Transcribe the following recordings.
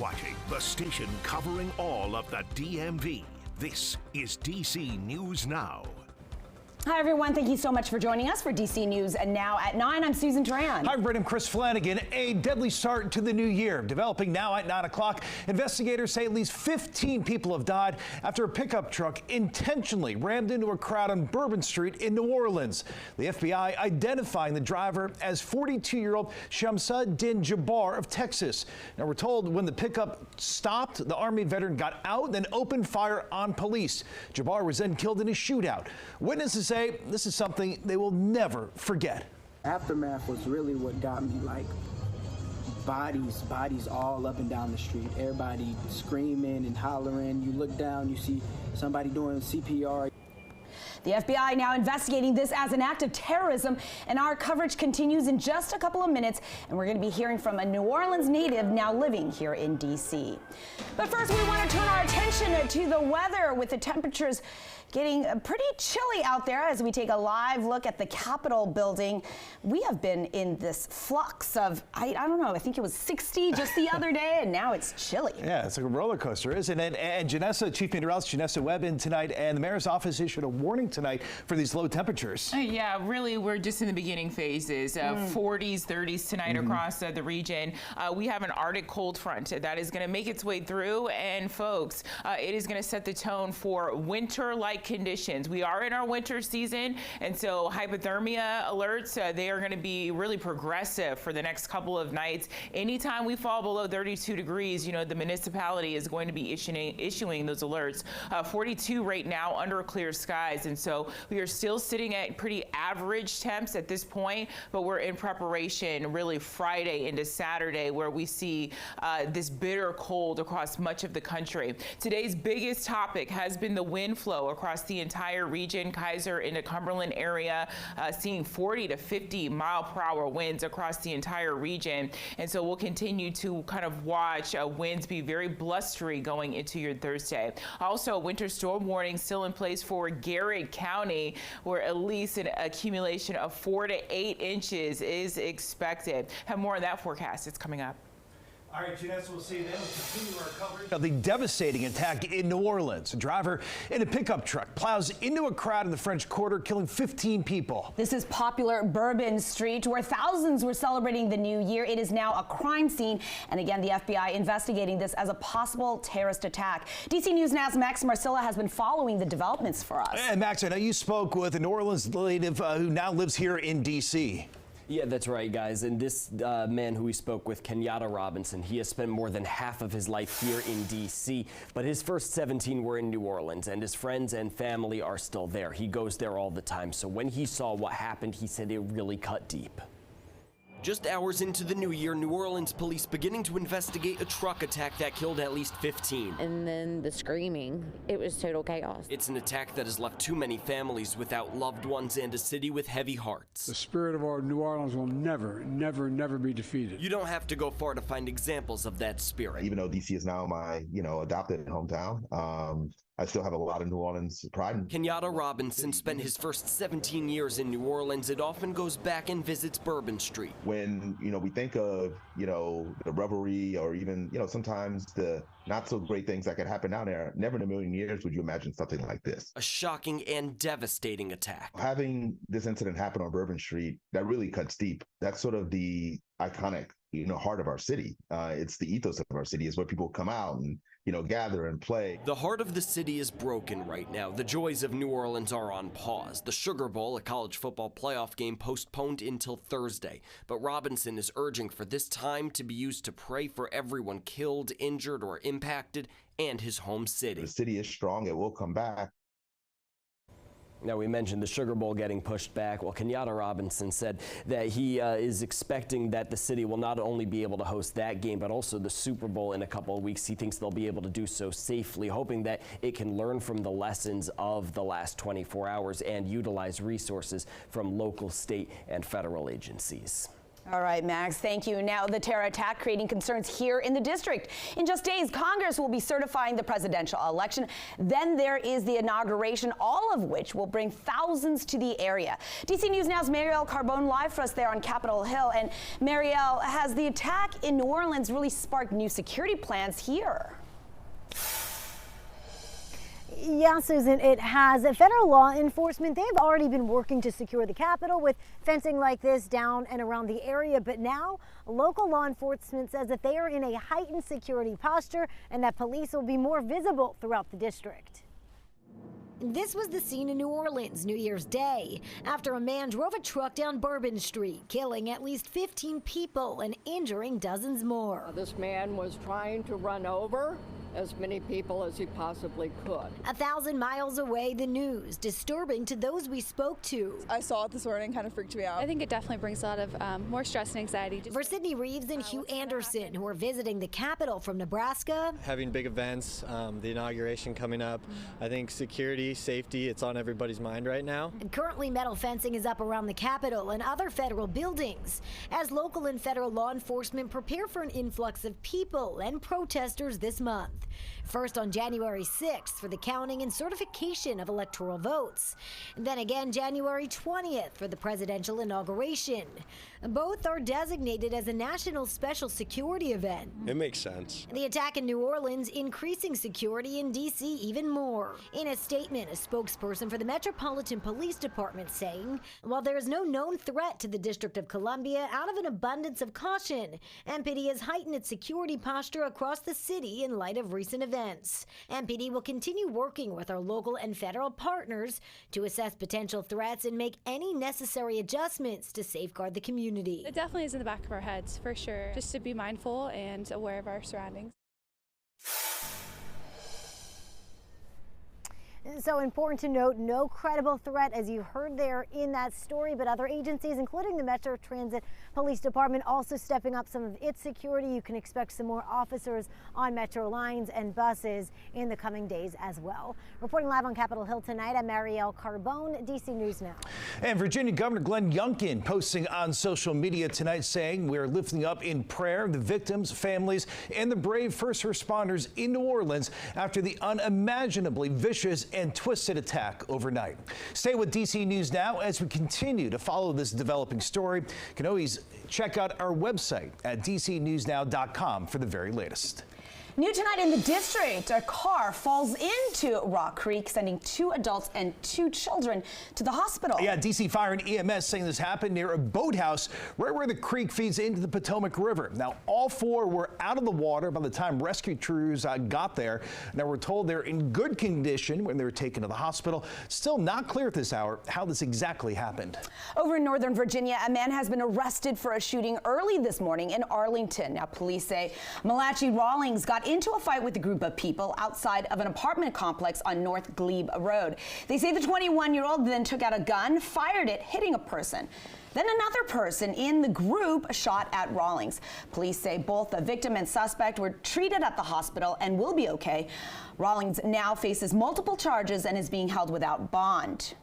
watching the station covering all of the DMV. This is DC News Now. Hi, everyone. Thank you so much for joining us for DC News and Now at 9. I'm Susan Tran. Hi, I'm Chris Flanagan. A deadly start to the new year. Developing now at 9 o'clock. Investigators say at least 15 people have died after a pickup truck intentionally rammed into a crowd on Bourbon Street in New Orleans. The FBI identifying the driver as 42-year-old Shamsa Din Jabbar of Texas. Now, we're told when the pickup stopped, the Army veteran got out and then opened fire on police. Jabbar was then killed in a shootout. Witnesses say this is something they will never forget. Aftermath was really what got me, like bodies all up and down the street, everybody screaming and hollering. You look down, you see somebody doing CPR. The FBI now investigating this as an act of terrorism, and our coverage continues in just a couple of minutes, and we're going to be hearing from a New Orleans native now living here in D.C. But first, we want to turn our attention to the weather, with the temperatures getting pretty chilly out there as we take a live look at the Capitol building. We have been in this flux of, I don't know, I think it was 60 just the other day, and now it's chilly. Yeah, it's like a roller coaster, isn't it? And Janessa, Chief Meteorologist Janessa Webb in tonight, and the mayor's office issued a warning tonight for these low temperatures. Yeah, really, we're just in the beginning phases. 40s, 30s tonight across the region. We have an Arctic cold front that is going to make its way through, and folks, it is going to set the tone for winter-like conditions. We are in our winter season, and so hypothermia alerts, they are going to be really progressive for the next couple of nights. Anytime we fall below 32 degrees, you know, the municipality is going to be issuing those alerts. 42 right now under clear skies, and so we are still sitting at pretty average temps at this point, but we're in preparation really Friday into Saturday, where we see this bitter cold across much of the country. Today's biggest topic has been the wind flow across the entire region. Kaiser into Cumberland area, seeing 40 to 50 mile-per-hour winds across the entire region. And so we'll continue to kind of watch winds be very blustery going into your Thursday. Also, winter storm warning still in place for Garrett County, where at least an accumulation of 4 to 8 inches is expected. Have more on that forecast. It's coming up. All right, Janessa, we'll see you then. We'll continue our coverage of the devastating attack in New Orleans. A driver in a pickup truck plows into a crowd in the French Quarter, killing 15 people. This is popular Bourbon Street, where thousands were celebrating the new year. It is now a crime scene, and again, the FBI investigating this as a possible terrorist attack. DC News Now's Max Marcilla has been following the developments for us. And Max, I know you spoke with a New Orleans native who now lives here in D.C. Yeah, that's right, guys. And this man who we spoke with, Kenyatta Robinson, he has spent more than half of his life here in D.C., but his first 17 were in New Orleans, and his friends and family are still there. He goes there all the time. So when he saw what happened, he said it really cut deep. Just hours into the new year, New Orleans police beginning to investigate a truck attack that killed at least 15. And then the screaming, it was total chaos. It's an attack that has left too many families without loved ones and a city with heavy hearts. The spirit of our New Orleans will never, never, never be defeated. You don't have to go far to find examples of that spirit. Even though DC is now my, adopted hometown, I still have a lot of New Orleans pride. Kenyatta Robinson spent his first 17 years in New Orleans. It often goes back and visits Bourbon Street. When, we think of, the revelry or even, sometimes the not so great things that could happen down there, never in a million years would you imagine something like this. A shocking and devastating attack. Having this incident happen on Bourbon Street, that really cuts deep. That's sort of the iconic, heart of our city. It's the ethos of our city. Is where people come out and, gather and play. The heart of the city is broken right now. The joys of New Orleans are on pause. The Sugar Bowl, a college football playoff game, postponed until Thursday. But Robinson is urging for this time to be used to pray for everyone killed, injured, or impacted, and his home city. The city is strong. It will come back. Now, we mentioned the Sugar Bowl getting pushed back. Well, Kenyatta Robinson said that he is expecting that the city will not only be able to host that game, but also the Super Bowl in a couple of weeks. He thinks they'll be able to do so safely, hoping that it can learn from the lessons of the last 24 hours and utilize resources from local, state, and federal agencies. All right, Max, thank you. Now, the terror attack creating concerns here in the district. In just days, Congress will be certifying the presidential election. Then there is the inauguration, all of which will bring thousands to the area. DC News Now's Marielle Carbone live for us there on Capitol Hill. And Marielle, has the attack in New Orleans really sparked new security plans here? Yeah, Susan, it has. Federal law enforcement, they've already been working to secure the Capitol with fencing like this down and around the area. But now local law enforcement says that they are in a heightened security posture and that police will be more visible throughout the district. This was the scene in New Orleans New Year's Day after a man drove a truck down Bourbon Street, killing at least 15 people and injuring dozens more. This man was trying to run over as many people as he possibly could. 1,000 miles away, the news disturbing to those we spoke to. I saw it this morning, kind of freaked me out. I think it definitely brings a lot of more stress and anxiety. For Sydney Reeves and Hugh Anderson, who are visiting the Capitol from Nebraska. Having big events, the inauguration coming up, I think security, safety, it's on everybody's mind right now. And currently metal fencing is up around the Capitol and other federal buildings as local and federal law enforcement prepare for an influx of people and protesters this month. First on January 6th for the counting and certification of electoral votes. And then again January 20th for the presidential inauguration. Both are designated as a national special security event. It makes sense. The attack in New Orleans increasing security in D.C. even more. In a statement, a spokesperson for the Metropolitan Police Department saying, while there is no known threat to the District of Columbia, out of an abundance of caution, MPD has heightened its security posture across the city in light of recent events. MPD will continue working with our local and federal partners to assess potential threats and make any necessary adjustments to safeguard the community. It definitely is in the back of our heads, for sure, just to be mindful and aware of our surroundings. So important to note, no credible threat, as you heard there in that story, but other agencies, including the Metro Transit Police Department, also stepping up some of its security. You can expect some more officers on Metro lines and buses in the coming days as well. Reporting live on Capitol Hill tonight, I'm Marielle Carbone, DC News Now. And Virginia Governor Glenn Youngkin posting on social media tonight saying we're lifting up in prayer the victims, families, and the brave first responders in New Orleans after the unimaginably vicious and twisted attack overnight. Stay with DC News Now as we continue to follow this developing story. You can always check out our website at dcnewsnow.com for the very latest. New tonight in the district, a car falls into Rock Creek, sending 2 adults and 2 children to the hospital. Yeah, DC Fire and EMS saying this happened near a boathouse right where the creek feeds into the Potomac River. Now, all 4 were out of the water by the time rescue crews got there. Now, we're told they're in good condition when they were taken to the hospital. Still not clear at this hour how this exactly happened. Over in Northern Virginia, a man has been arrested for a shooting early this morning in Arlington. Now, police say Malachi Rawlings got into a fight with a group of people outside of an apartment complex on North Glebe Road. They say the 21-year-old then took out a gun, fired it, hitting a person. Then another person in the group shot at Rawlings. Police say both the victim and suspect were treated at the hospital and will be okay. Rawlings now faces multiple charges and is being held without bond.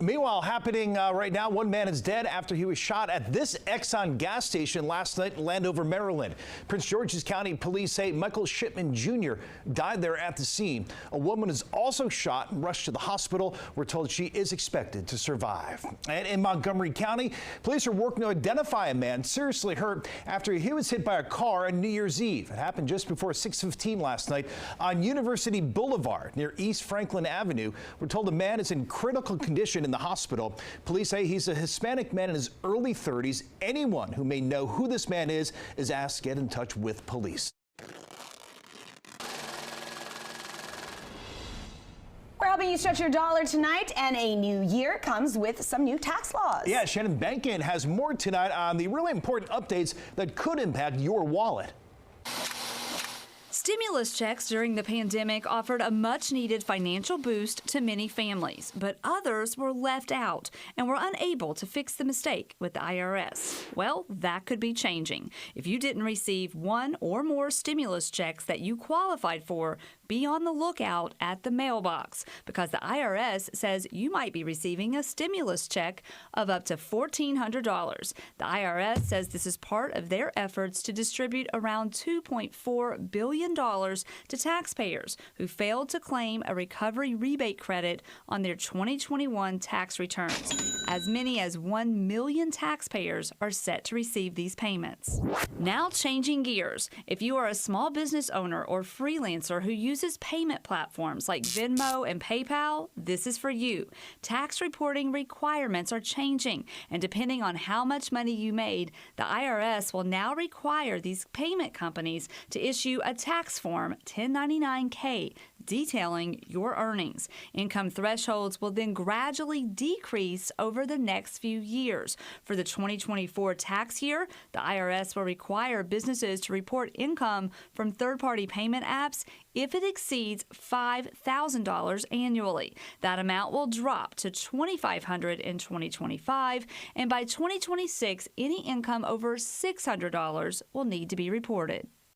Meanwhile, happening right now, one man is dead after he was shot at this Exxon gas station last night in Landover, Maryland. Prince George's County police say Michael Shipman Jr. died there at the scene. A woman is also shot and rushed to the hospital. We're told she is expected to survive. And in Montgomery County, police are working to identify a man seriously hurt after he was hit by a car on New Year's Eve. It happened just before 6:15 last night on University Boulevard near East Franklin Avenue. We're told the man is in critical condition in the hospital. Police say he's a Hispanic man in his early 30s. Anyone who may know who this man is asked to get in touch with police. We're helping you stretch your dollar tonight, and a new year comes with some new tax laws. Yeah, Shannon Bankin has more tonight on the really important updates that could impact your wallet. Stimulus checks during the pandemic offered a much-needed financial boost to many families, but others were left out and were unable to fix the mistake with the IRS. Well, that could be changing. If you didn't receive one or more stimulus checks that you qualified for, be on the lookout at the mailbox because the IRS says you might be receiving a stimulus check of up to $1,400. The IRS says this is part of their efforts to distribute around $2.4 billion to taxpayers who failed to claim a recovery rebate credit on their 2021 tax returns. As many as 1 million taxpayers are set to receive these payments. Now changing gears. If you are a small business owner or freelancer who uses payment platforms like Venmo and PayPal, this is for you. Tax reporting requirements are changing, and depending on how much money you made, the IRS will now require these payment companies to issue a tax form 1099-K detailing your earnings. Income thresholds will then gradually decrease over the next few years. For the 2024 tax year, the IRS will require businesses to report income from third-party payment apps if it exceeds $5,000 annually. That amount will drop to $2,500 in 2025, and by 2026, any income over $600 will need to be reported.